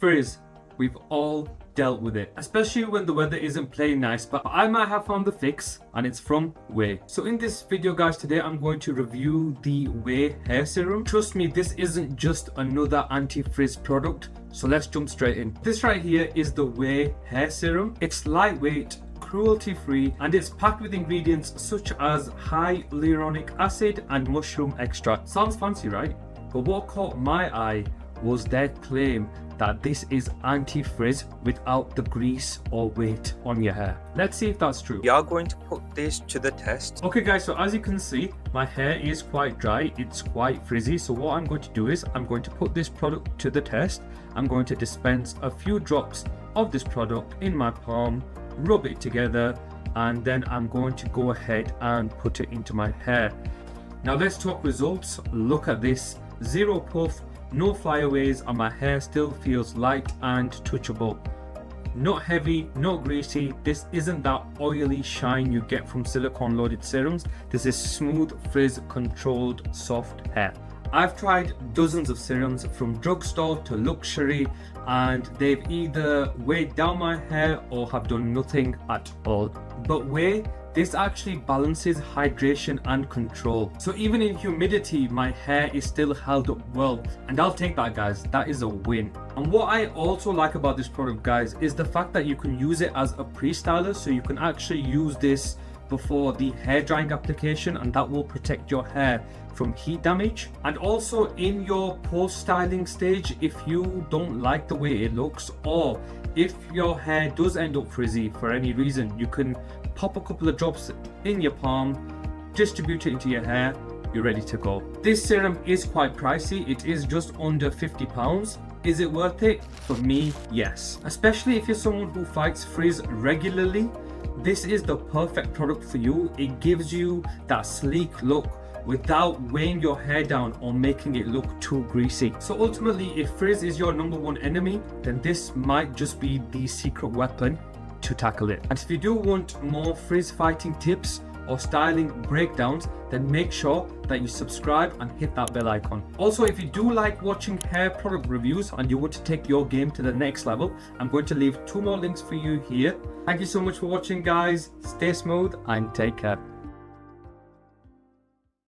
Frizz, we've all dealt with it, especially when the weather isn't playing nice, but I might have found the fix and it's from OUAI. So in this video guys, today I'm going to review the OUAI hair serum. Trust me, this isn't just another anti-frizz product, so let's jump straight in. This right here is the OUAI hair serum. It's lightweight, cruelty-free, and it's packed with ingredients such as hyaluronic acid and mushroom extract. Sounds fancy, right? But what caught my eye was their claim that this is anti-frizz without the grease or weight on your hair. Let's see if that's true. We are going to put this to the test. Okay guys, so as you can see, my hair is quite dry, it's quite frizzy. So what I'm going to do is I'm going to put this product to the test. I'm going to dispense a few drops of this product in my palm, rub it together, and then I'm going to go ahead and put it into my hair. Now let's talk results. Look at this, zero puff, no flyaways, and my hair still feels light and touchable. Not heavy, not greasy. This isn't that oily shine you get from silicone loaded serums. This is smooth, frizz controlled, soft hair. I've tried dozens of serums from drugstore to luxury, and they've either weighed down my hair or have done nothing at all. But OUAI, this actually balances hydration and control. So even in humidity, my hair is still held up well. And I'll take that guys, that is a win. And what I also like about this product guys is the fact that you can use it as a pre-styler. So you can actually use this before the hair drying application, and that will protect your hair from heat damage. And also in your post styling stage, if you don't like the way it looks, or if your hair does end up frizzy for any reason, you can pop a couple of drops in your palm, distribute it into your hair, you're ready to go. This serum is quite pricey, it is just under £50. Is it worth it? For me, yes. Especially if you're someone who fights frizz regularly, this is the perfect product for you. It gives you that sleek look without weighing your hair down or making it look too greasy. So ultimately, if frizz is your #1 enemy, then this might just be the secret weapon to tackle it. And if you do want more frizz fighting tips or styling breakdowns, then make sure that you subscribe and hit that bell icon. Also, if you do like watching hair product reviews and you want to take your game to the next level, I'm going to leave 2 more links for you here. Thank you so much for watching guys, stay smooth and take care.